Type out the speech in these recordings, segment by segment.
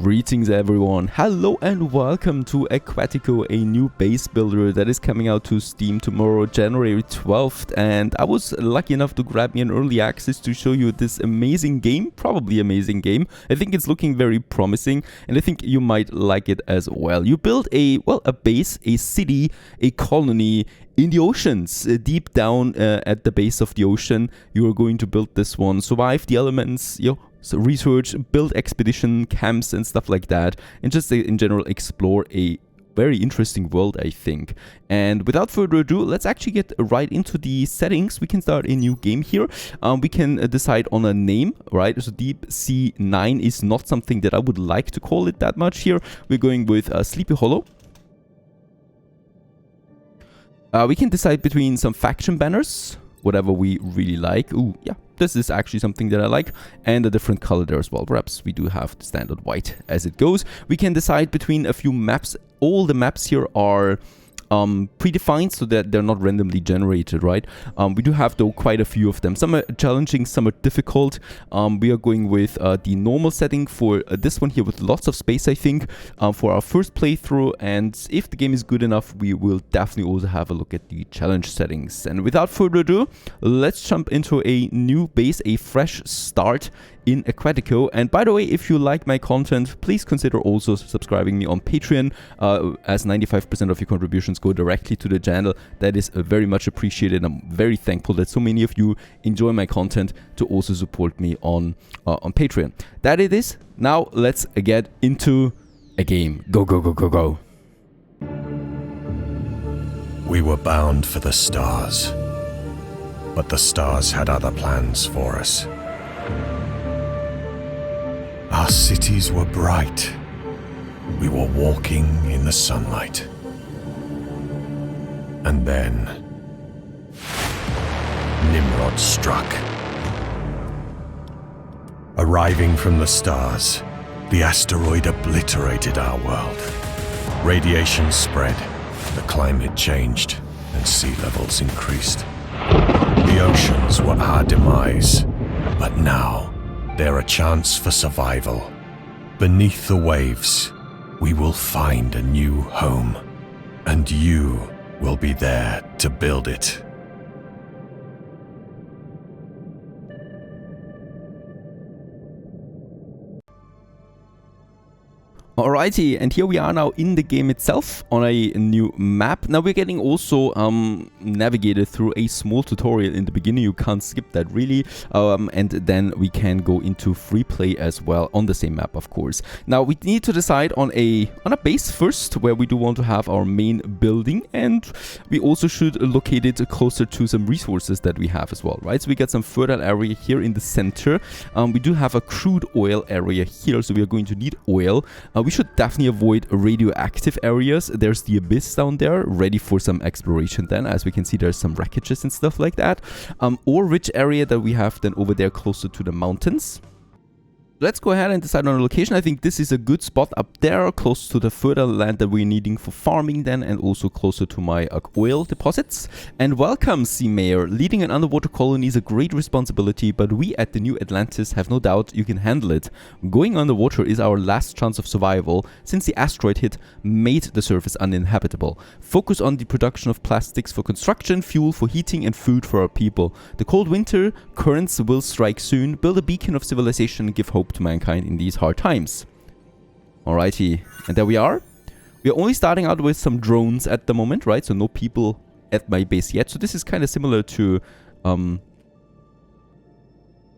Greetings everyone, hello and welcome to Aquatico, a new base builder that is coming out to Steam tomorrow, January 12th, and I was lucky enough to grab me an early access to show you this amazing game, probably amazing game. I think it's looking very promising and I think you might like it as well. You build a base, a city, a colony in the oceans, deep down at the base of the ocean. You are going to build this one, survive the elements, so research, build expedition camps and stuff like that, and just in general explore a very interesting world, I think. And without further ado, let's actually get right into the settings. We can start a new game here. We can decide on a name, right? So Deep Sea 9 is not something that I would like to call it that much here. We're going with Sleepy Hollow. We can decide between some faction banners, whatever we really like. Ooh, yeah, this is actually something that I like, and a different color there as well. Perhaps we do have the standard white as it goes. We can decide between a few maps. All the maps here are predefined so that they're not randomly generated, right? We do have though quite a few of them. Some are challenging, some are difficult. We are going with the normal setting for this one here with lots of space, I think, for our first playthrough. And if the game is good enough, we will definitely also have a look at the challenge settings. And without further ado, let's jump into a new base, a fresh start in Aquatico. And by the way, if you like my content, please consider also subscribing me on Patreon, as 95% of your contributions go directly to the channel. That is very much appreciated. I'm very thankful that so many of you enjoy my content to also support me on Patreon. That it is. Now let's get into a game. Go, go, go, go, go. We were bound for the stars, but the stars had other plans for us. Our cities were bright. We were walking in the sunlight. And then Nimrod struck. Arriving from the stars, the asteroid obliterated our world. Radiation spread, the climate changed, and sea levels increased. The oceans were our demise, but now they're a chance for survival. Beneath the waves, we will find a new home, and you will be there to build it. Alrighty, and here we are now in the game itself on a new map. Now we're getting also navigated through a small tutorial in the beginning. You can't skip that really, and then we can go into free play as well on the same map, of course. Now we need to decide on a base first, where we do want to have our main building, and we also should locate it closer to some resources that we have as well, right? So we got some fertile area here in the center. We do have a crude oil area here, so we are going to need oil. We should definitely avoid radioactive areas. There's the abyss down there, ready for some exploration then. As we can see, there's some wreckages and stuff like that. Or rich area that we have then over there closer to the mountains. Let's go ahead and decide on a location. I think this is a good spot up there, close to the fertile land that we're needing for farming then, and also closer to my oil deposits. And welcome, Sea Mayor. Leading an underwater colony is a great responsibility, but we at the New Atlantis have no doubt you can handle it. Going underwater is our last chance of survival, since the asteroid hit made the surface uninhabitable. Focus on the production of plastics for construction, fuel for heating, and food for our people. The cold winter currents will strike soon. Build a beacon of civilization and give hope to mankind in these hard times. Alrighty, and there we are. We are only starting out with some drones at the moment, right? So no people at my base yet. So this is kind of similar to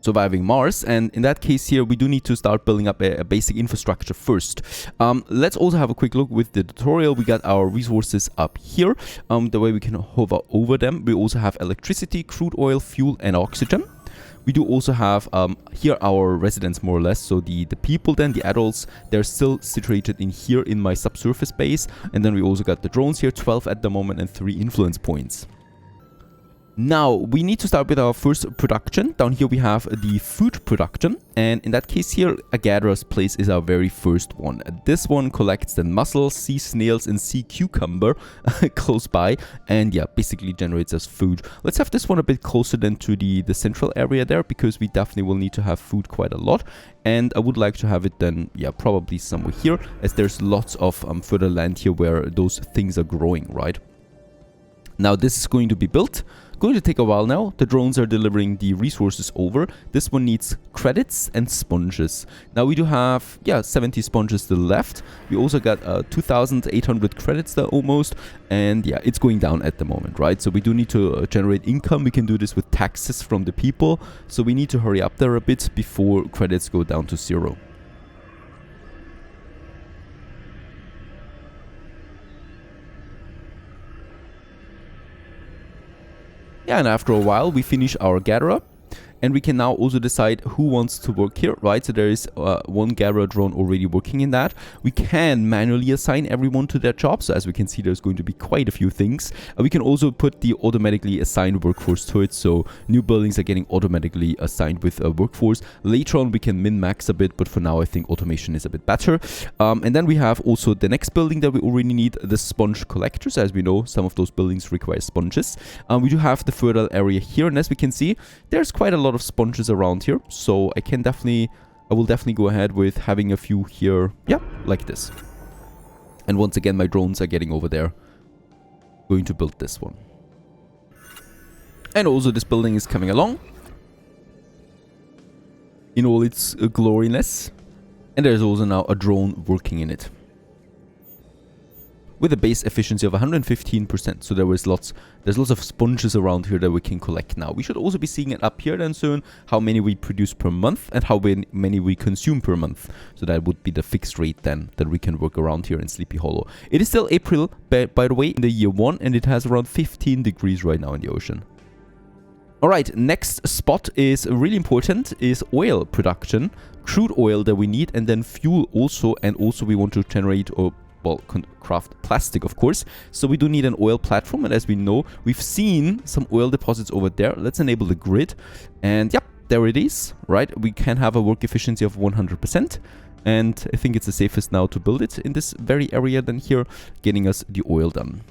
surviving Mars, and in that case here we do need to start building up a basic infrastructure first. Let's also have a quick look with the tutorial. We got our resources up here, the way we can hover over them. We also have electricity, crude oil, fuel, and oxygen. We do also have here our residents, more or less. So the people then, the adults, they're still situated in here in my subsurface base. And then we also got the drones here, 12 at the moment, and 3 influence points. Now, we need to start with our first production. Down here we have the food production. And in that case here, a gatherer's place is our very first one. This one collects the mussels, sea snails, and sea cucumber close by. And yeah, basically generates us food. Let's have this one a bit closer than to the central area there, because we definitely will need to have food quite a lot. And I would like to have it then, yeah, probably somewhere here, as there's lots of further land here where those things are growing, right? Now, this is going to be built. Going to take a while now. The drones are delivering the resources over. This one needs credits and sponges. Now we do have, yeah, 70 sponges still left. We also got 2,800 credits there almost. And yeah, it's going down at the moment, right? So we do need to generate income. We can do this with taxes from the people. So we need to hurry up there a bit before credits go down to 0. Yeah, and after a while we finish our gatherer, and we can now also decide who wants to work here, right? So there is one gatherer drone already working in that. We can manually assign everyone to their job. So as we can see, there's going to be quite a few things. We can also put the automatically assigned workforce to it. So new buildings are getting automatically assigned with a workforce. Later on, we can min-max a bit, but for now, I think automation is a bit better. And then we have also the next building that we already need, the sponge collectors. As we know, some of those buildings require sponges. We do have the fertile area here, and as we can see, there's quite a lot of sponges around here, so I will definitely go ahead with having a few here, yeah, like this. And once again, my drones are getting over there, going to build this one. And also this building is coming along in all its gloriness, and there's also now a drone working in it with a base efficiency of 115%. So there's lots of sponges around here that we can collect now. We should also be seeing it up here then soon, how many we produce per month and how many we consume per month. So that would be the fixed rate then that we can work around here in Sleepy Hollow. It is still April, by the way, in the year 1, and it has around 15 degrees right now in the ocean. Alright, next spot is really important, is oil production. Crude oil that we need, and then fuel also, and also we want to generate craft plastic, of course. So we do need an oil platform, and as we know, we've seen some oil deposits over there. Let's enable the grid, and yep, there it is, right? We can have a work efficiency of 100%, and I think it's the safest now to build it in this very area than here, getting us the oil done.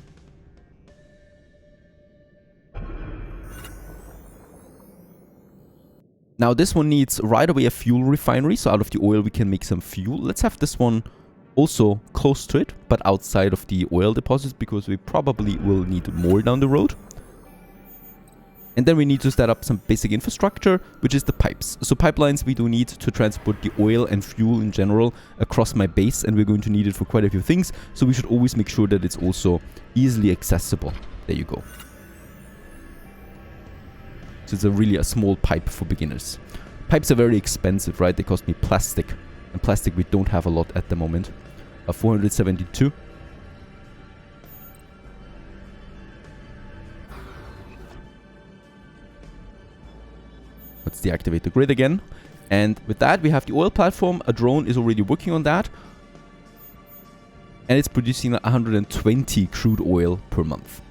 Now this one needs right away a fuel refinery, so out of the oil we can make some fuel. Let's have this one also close to it, but outside of the oil deposits, because we probably will need more down the road. And then we need to set up some basic infrastructure, which is the pipes. So pipelines we do need to transport the oil and fuel in general across my base, and we're going to need it for quite a few things. So we should always make sure that it's also easily accessible. There you go. So it's really a small pipe for beginners. Pipes are very expensive, right? They cost me plastic. And plastic we don't have a lot at the moment. 472. Let's deactivate the grid again. And with that, we have the oil platform. A drone is already working on that. And it's producing 120 crude oil per month.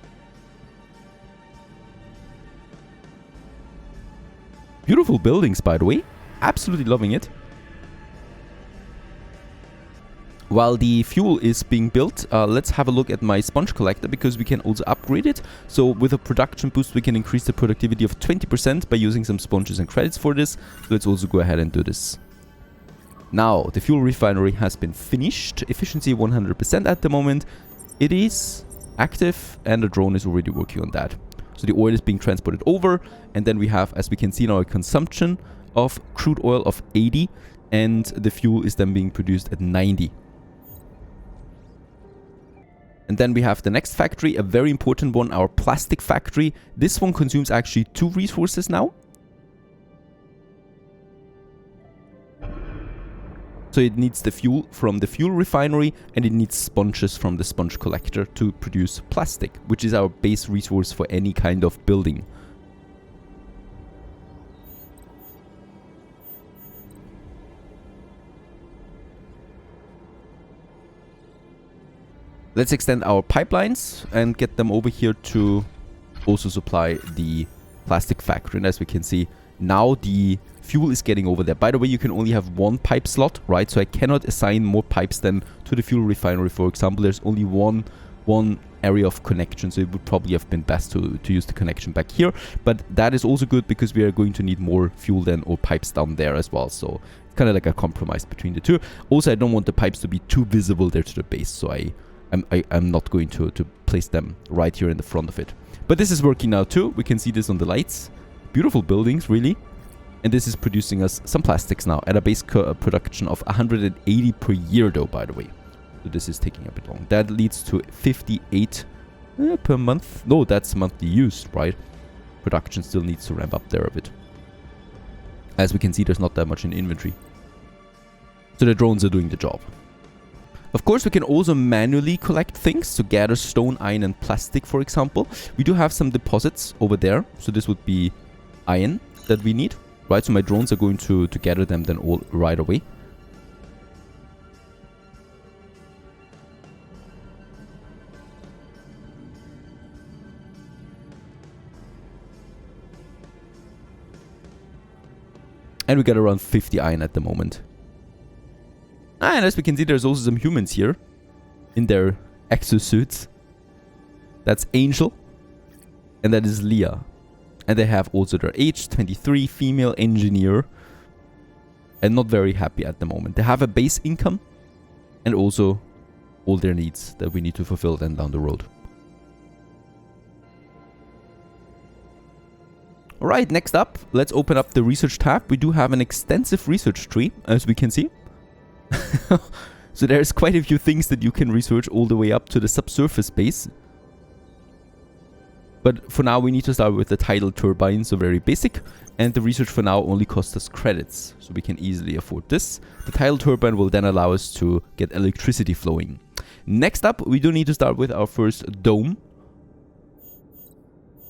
Beautiful buildings, by the way. Absolutely loving it. While the fuel is being built, let's have a look at my sponge collector, because we can also upgrade it. So with a production boost, we can increase the productivity of 20% by using some sponges and credits for this. So let's also go ahead and do this. Now, the fuel refinery has been finished. Efficiency 100% at the moment. It is active, and the drone is already working on that. So the oil is being transported over, and then we have, as we can see now, a consumption of crude oil of 80, and the fuel is then being produced at 90. And then we have the next factory, a very important one, our plastic factory. This one consumes actually 2 resources now. So it needs the fuel from the fuel refinery, and it needs sponges from the sponge collector to produce plastic, which is our base resource for any kind of building. Let's extend our pipelines and get them over here to also supply the plastic factory. And as we can see, now the fuel is getting over there. By the way, you can only have one pipe slot, right? So I cannot assign more pipes than to the fuel refinery, for example. There's only one area of connection, so it would probably have been best to use the connection back here. But that is also good because we are going to need more fuel then, or pipes down there as well. So it's kind of like a compromise between the two. Also, I don't want the pipes to be too visible there to the base, so I'm not going to place them right here in the front of it. But this is working now too. We can see this on the lights. Beautiful buildings, really. And this is producing us some plastics now at a base production of 180 per year though, by the way. So this is taking a bit long. That leads to 58 per month. No, that's monthly use, right? Production still needs to ramp up there a bit. As we can see, there's not that much in inventory. So the drones are doing the job. Of course, we can also manually collect things. To gather stone, iron, and plastic, for example. We do have some deposits over there. So this would be iron that we need. Right, so my drones are going to gather them then all right away. And we got around 50 iron at the moment. And as we can see, there's also some humans here in their exosuits. That's Angel. And that is Leah. And they have also their age, 23, female engineer. And not very happy at the moment. They have a base income. And also all their needs that we need to fulfill then down the road. Alright, next up, let's open up the research tab. We do have an extensive research tree, as we can see. So there's quite a few things that you can research all the way up to the subsurface base. But for now, we need to start with the tidal turbine, so very basic. And the research for now only costs us credits, so we can easily afford this. The tidal turbine will then allow us to get electricity flowing. Next up, we do need to start with our first dome,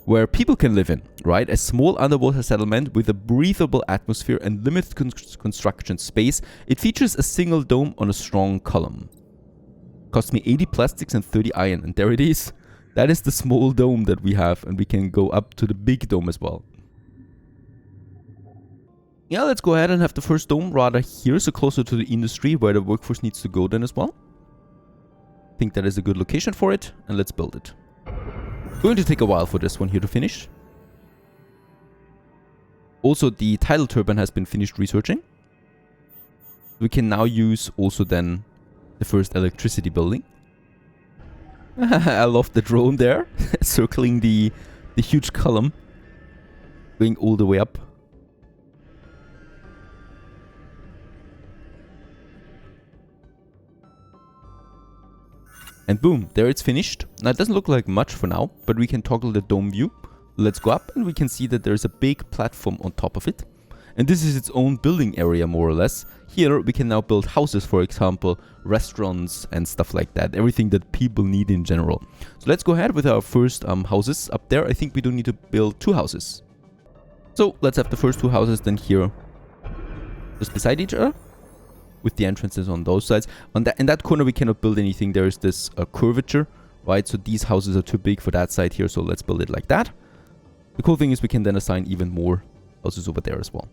where people can live in, right? A small underwater settlement with a breathable atmosphere and limited construction space. It features a single dome on a strong column. Cost me 80 plastics and 30 iron, and there it is. That is the small dome that we have, and we can go up to the big dome as well. Yeah, let's go ahead and have the first dome rather here, so closer to the industry where the workforce needs to go then as well. I think that is a good location for it, and let's build it. Going to take a while for this one here to finish. Also, the tidal turbine has been finished researching. We can now use also then the first electricity building. I love the drone there, circling the huge column, going all the way up. And boom, there it's finished. Now it doesn't look like much for now, but we can toggle the dome view. Let's go up and we can see that there's a big platform on top of it. And this is its own building area, more or less. Here we can now build houses, for example, restaurants and stuff like that. Everything that people need in general. So let's go ahead with our first houses up there. I think we do need to build 2 houses. So let's have the first 2 houses then here just beside each other, with the entrances on those sides. In that corner we cannot build anything. There is this curvature, right? So these houses are too big for that side here, so let's build it like that. The cool thing is we can then assign even more houses over there as well.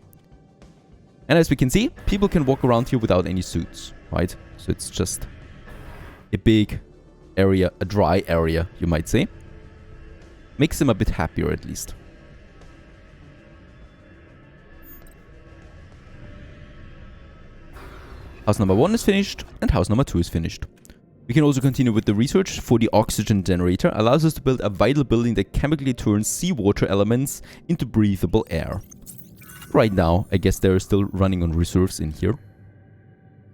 And as we can see, people can walk around here without any suits, right? So it's just a big area, a dry area, you might say. Makes them a bit happier at least. House number 1 is finished, and house number 2 is finished. We can also continue with the research for the oxygen generator. Allows us to build a vital building that chemically turns seawater elements into breathable air. Right now, I guess they're still running on reserves in here,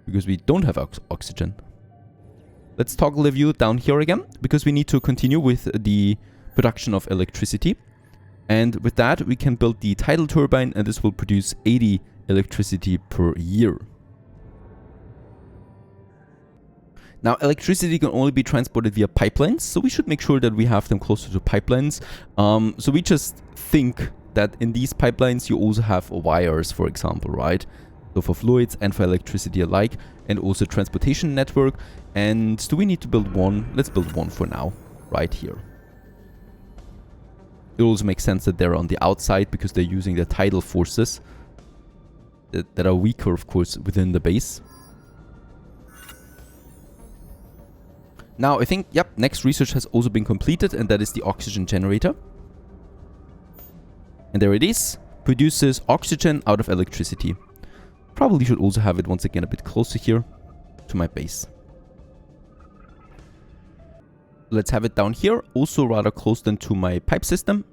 because we don't have oxygen. Let's toggle the view down here again, because we need to continue with the production of electricity. And with that, we can build the tidal turbine, and this will produce 80 electricity per year. Now, electricity can only be transported via pipelines, so we should make sure that we have them closer to pipelines. So we just think that in these pipelines you also have wires, for example, right? So for fluids and for electricity alike, and also transportation network. And do we need to build one? Let's build one for now, right here. It also makes sense that they're on the outside because they're using the tidal forces that are weaker, of course, within the base. Now, I think, yep, next research has also been completed, and that is the oxygen generator. And there it is. Produces oxygen out of electricity. Probably should also have it once again a bit closer here to my base. Let's have it down here, also rather close then to my pipe system.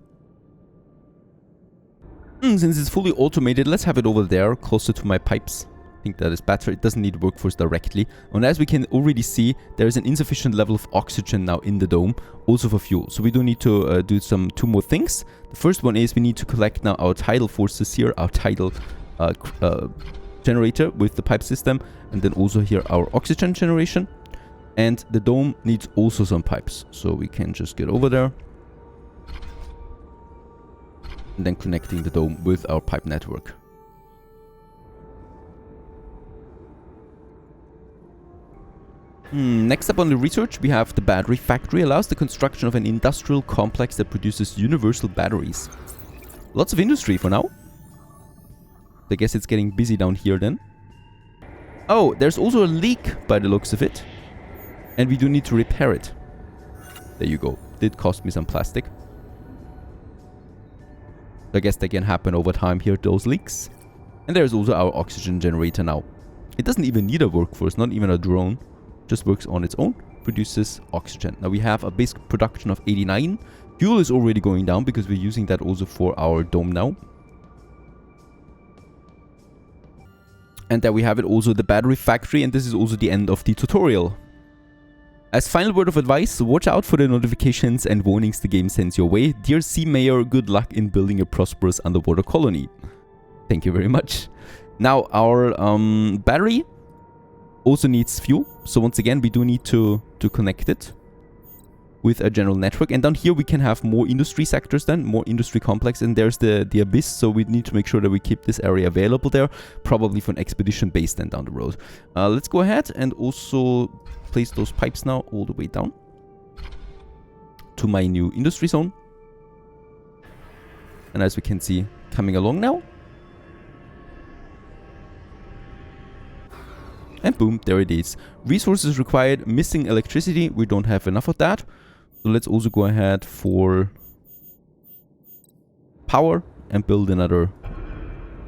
Since it's fully automated, let's have it over there, closer to my pipes. I think that is better. It doesn't need workforce directly. And as we can already see, there is an insufficient level of oxygen now in the dome, also for fuel. So we do need to do two more things. The first one is we need to collect now our tidal forces here, our tidal generator with the pipe system, and then also here our oxygen generation. And the dome needs also some pipes, so we can just get over there. And then connecting the dome with our pipe network. Next up on the research, we have the battery factory. Allows the construction of an industrial complex that produces universal batteries. Lots of industry for now. I guess it's getting busy down here then. Oh, there's also a leak by the looks of it. And we do need to repair it. There you go. Did cost me some plastic. I guess they can happen over time here, those leaks. And there's also our oxygen generator now. It doesn't even need a workforce, not even a drone. Just works on its own, produces oxygen. Now we have a base production of 89. Fuel is already going down because we're using that also for our dome now. And there we have it, also the battery factory, and this is also the end of the tutorial. As final word of advice, watch out for the notifications and warnings the game sends your way. Dear Sea Mayor, good luck in building a prosperous underwater colony. Thank you very much. Now our battery also needs fuel. So once again, we do need to connect it with a general network. And down here we can have more industry sectors then, more industry complex. And there's the abyss, so we need to make sure that we keep this area available there, probably for an expedition base then down the road. Let's go ahead and also place those pipes now all the way down to my new industry zone. And as we can see, coming along now. And boom, there it is. Resources required, missing electricity. We don't have enough of that. So let's also go ahead for power and build another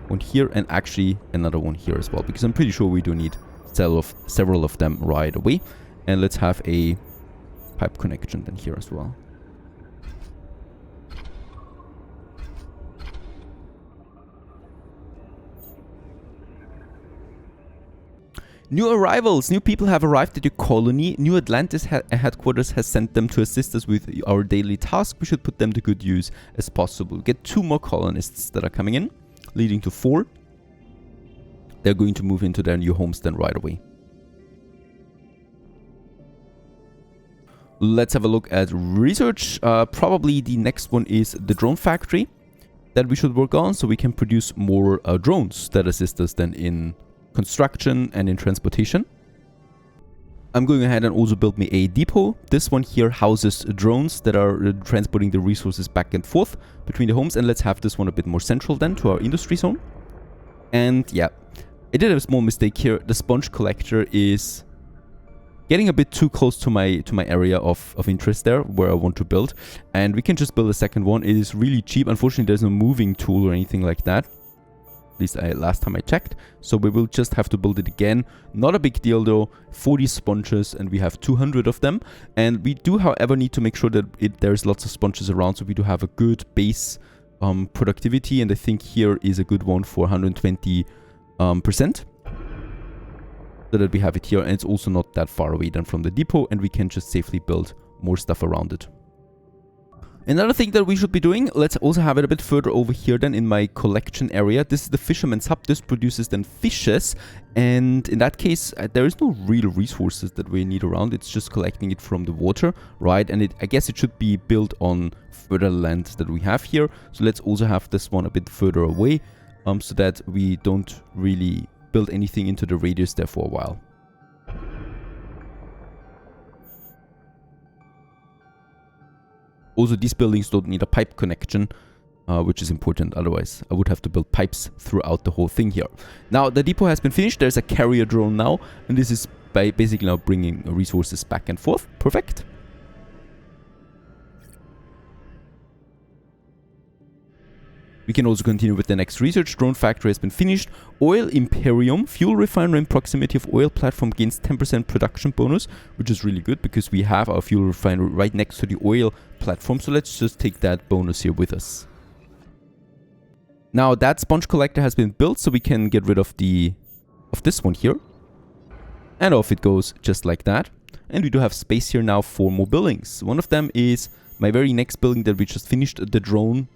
one here, and actually another one here as well, because I'm pretty sure we do need several of them right away. And let's have a pipe connection then here as well. New arrivals. New people have arrived at your colony. New Atlantis headquarters has sent them to assist us with our daily task. We should put them to good use as possible. Get 2 more colonists that are coming in, leading to 4. They're going to move into their new homes then right away. Let's have a look at research. Probably the next one is the drone factory that we should work on, so we can produce more drones that assist us then in construction and in transportation. I'm going ahead and also build me a depot. This one here houses drones that are transporting the resources back and forth between the homes. And let's have this one a bit more central then to our industry zone. And yeah, I did have a small mistake here. The sponge collector is getting a bit too close to my area of interest there where I want to build. And we can just build a second one. It is really cheap. Unfortunately, there's no moving tool or anything like that. At least last time I checked. So we will just have to build it again. Not a big deal though. 40 sponges and we have 200 of them. And we do, however, need to make sure that there's lots of sponges around. So we do have a good base productivity. And I think here is a good one for 120%. So that we have it here. And it's also not that far away then from the depot. And we can just safely build more stuff around it. Another thing that we should be doing, let's also have it a bit further over here then in my collection area. This is the fisherman's hub. This produces then fishes. And in that case, there is no real resources that we need around. It's just collecting it from the water, right? And I guess it should be built on further land that we have here. So let's also have this one a bit further away so that we don't really build anything into the radius there for a while. Also, these buildings don't need a pipe connection, which is important. Otherwise, I would have to build pipes throughout the whole thing here. Now, the depot has been finished. There's a carrier drone now, and this is by basically now bringing resources back and forth. Perfect. We can also continue with the next research. Drone factory has been finished. Oil Imperium, fuel refinery in proximity of oil platform gains 10% production bonus, which is really good because we have our fuel refinery right next to the oil platform. So let's just take that bonus here with us. Now that sponge collector has been built, so we can get rid of this one here. And off it goes just like that. And we do have space here now for more buildings. One of them is my very next building that we just finished, the drone.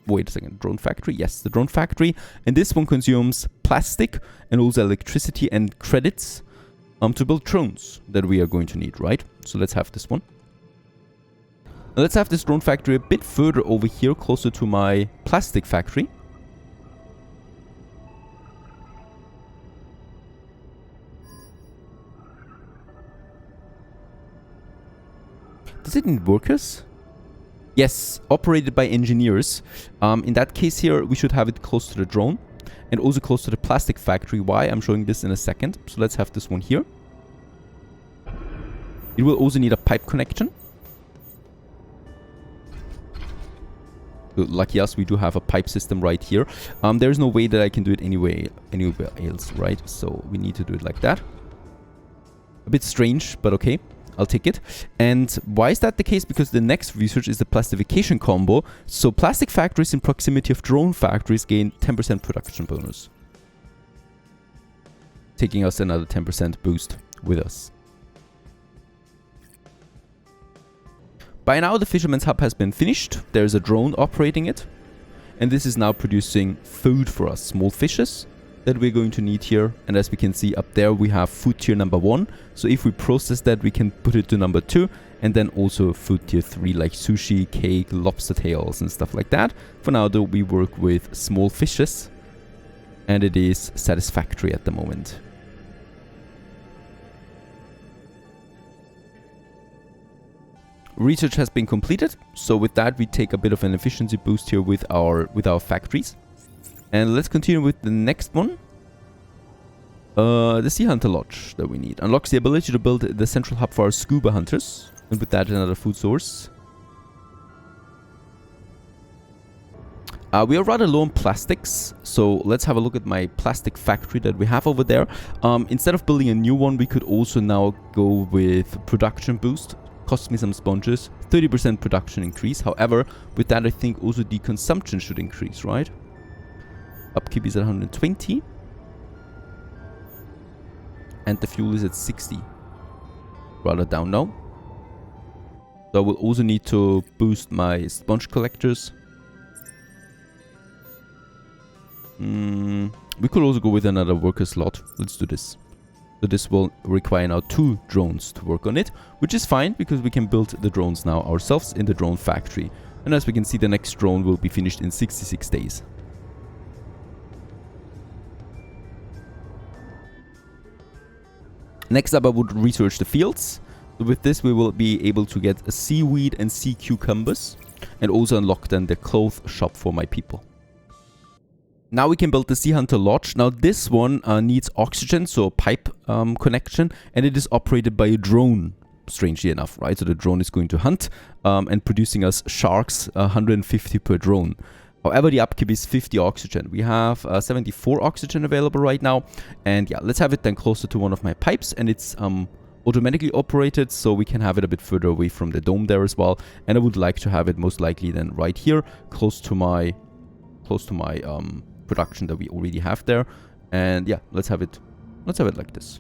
Wait a second, drone factory? Yes, the drone factory. And this one consumes plastic and also electricity and credits to build drones that we are going to need, right? So let's have this one. Now let's have this drone factory a bit further over here, closer to my plastic factory. Does it need workers? Yes, operated by engineers. In that case here, we should have it close to the drone and also close to the plastic factory. Why? I'm showing this in a second. So let's have this one here. It will also need a pipe connection. Lucky us, we do have a pipe system right here. There's no way that I can do it anywhere else, right? So we need to do it like that. A bit strange, but okay. I'll take it. And why is that the case? Because the next research is the plastification combo. So plastic factories in proximity of drone factories gain 10% production bonus. Taking us another 10% boost with us. By now the Fisherman's Hub has been finished. There's a drone operating it. And this is now producing food for us. Small fishes that we're going to need here. And as we can see up there, we have food tier number 1. So if we process that, we can put it to number 2. And then also food tier 3 like sushi, cake, lobster tails and stuff like that. For now though, we work with small fishes. And it is satisfactory at the moment. Research has been completed. So with that, we take a bit of an efficiency boost here with our factories. And let's continue with the next one. The Sea Hunter Lodge that we need. Unlocks the ability to build the central hub for our scuba hunters. And with that, another food source. We are rather low on plastics. So let's have a look at my plastic factory that we have over there. Instead of building a new one, we could also now go with production boost. Cost me some sponges. 30% production increase. However, with that, I think also the consumption should increase, right? Upkeep is at 120. And the fuel is at 60. Rather down now. So I will also need to boost my sponge collectors. We could also go with another worker slot. Let's do this. So this will require now 2 drones to work on it. Which is fine because we can build the drones now ourselves in the drone factory. And as we can see, the next drone will be finished in 66 days. Next up, I would research the fields. So with this, we will be able to get a seaweed and sea cucumbers. And also unlock then the clothes shop for my people. Now we can build the Sea Hunter Lodge. Now this one needs oxygen, so a pipe connection. And it is operated by a drone, strangely enough, right? So the drone is going to hunt and producing us sharks, 150 per drone. However, the upkeep is 50 oxygen. We have 74 oxygen available right now. And yeah, let's have it then closer to one of my pipes. And it's automatically operated, so we can have it a bit further away from the dome there as well. And I would like to have it most likely then right here, close to my production that we already have there. And yeah, let's have it like this.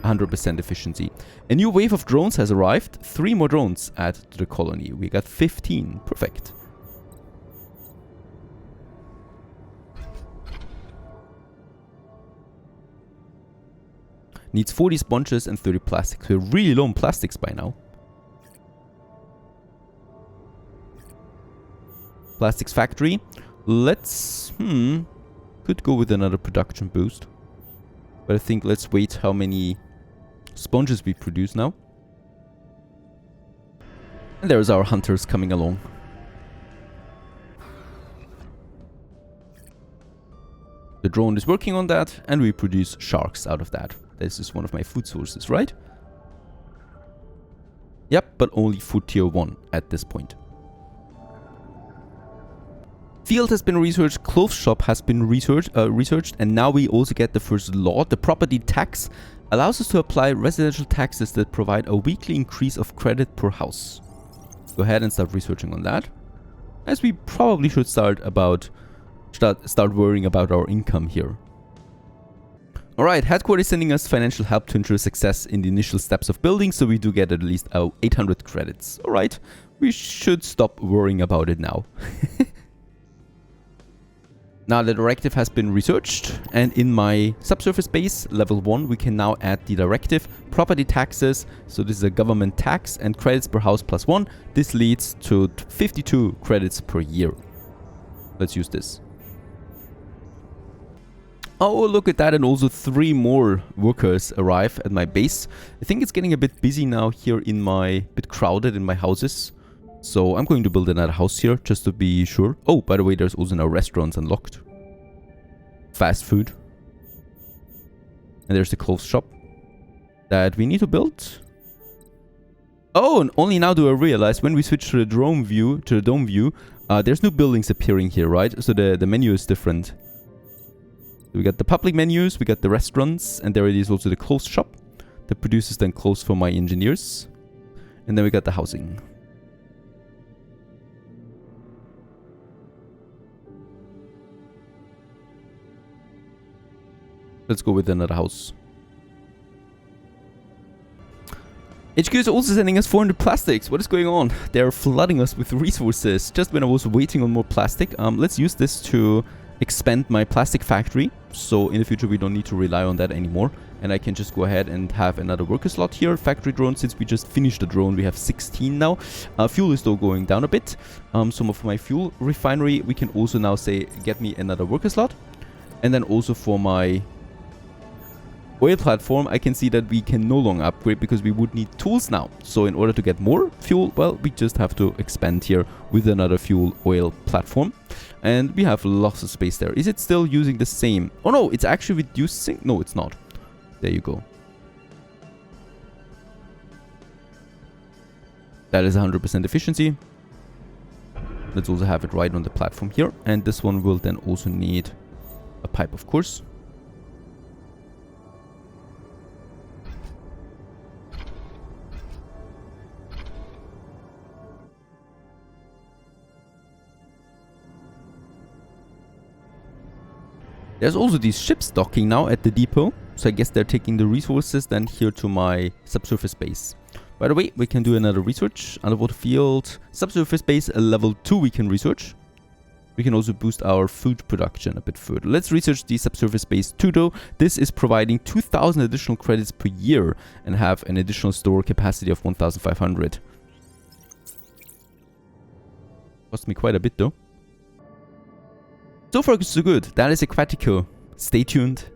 100% efficiency. A new wave of drones has arrived. 3 more drones added to the colony. We got 15. Perfect. Needs 40 sponges and 30 plastics. We're really low on plastics by now. Plastics factory. Let's... could go with another production boost. But I think let's wait how many sponges we produce now. And there's our hunters coming along. The drone is working on that, and we produce sharks out of that. This is one of my food sources, right? Yep, but only food tier 1 at this point. Field has been researched, clothes shop has been researched, and now we also get the first law. The property tax allows us to apply residential taxes that provide a weekly increase of credit per house. Go ahead and start researching on that, as we probably should start worrying about our income here. Alright, headquarters sending us financial help to ensure success in the initial steps of building, so we do get at least 800 credits. Alright, we should stop worrying about it now. Now the directive has been researched, and in my subsurface base, level 1, we can now add the directive property taxes. So this is a government tax, and credits per house plus 1. This leads to 52 credits per year. Let's use this. Oh, look at that, and also 3 more workers arrive at my base. I think it's getting a bit busy now here in my, bit crowded in my houses. So I'm going to build another house here, just to be sure. Oh, by the way, there's also now restaurants unlocked. Fast food. And there's the clothes shop that we need to build. Oh, and only now do I realize when we switch to the dome view, there's new buildings appearing here, right? So the menu is different. We got the public menus, we got the restaurants, and there it is also the clothes shop that produces then clothes for my engineers. And then we got the housing. Let's go with another house. HQ is also sending us 400 plastics. What is going on? They're flooding us with resources. Just when I was waiting on more plastic. Let's use this to expand my plastic factory. So in the future we don't need to rely on that anymore. And I can just go ahead and have another worker slot here. Factory drone, since we just finished the drone, we have 16 now. Fuel is still going down a bit. Some of my fuel refinery, we can also now say, get me another worker slot. And then also for my oil platform, I can see that we can no longer upgrade because we would need tools now. So in order to get more fuel, well, we just have to expand here with another fuel oil platform. And we have lots of space there. Is it still using the same? Oh no, it's actually reducing. No, it's not. There you go. That is 100% efficiency. Let's also have it right on the platform here. And this one will then also need a pipe, of course. There's also these ships docking now at the depot. So I guess they're taking the resources then here to my subsurface base. By the way, we can do another research. Underwater field, subsurface base, level 2 we can research. We can also boost our food production a bit further. Let's research the subsurface base 2 though. This is providing 2,000 additional credits per year and have an additional store capacity of 1,500. Cost me quite a bit though. So far so good. That is Aquatico. Stay tuned.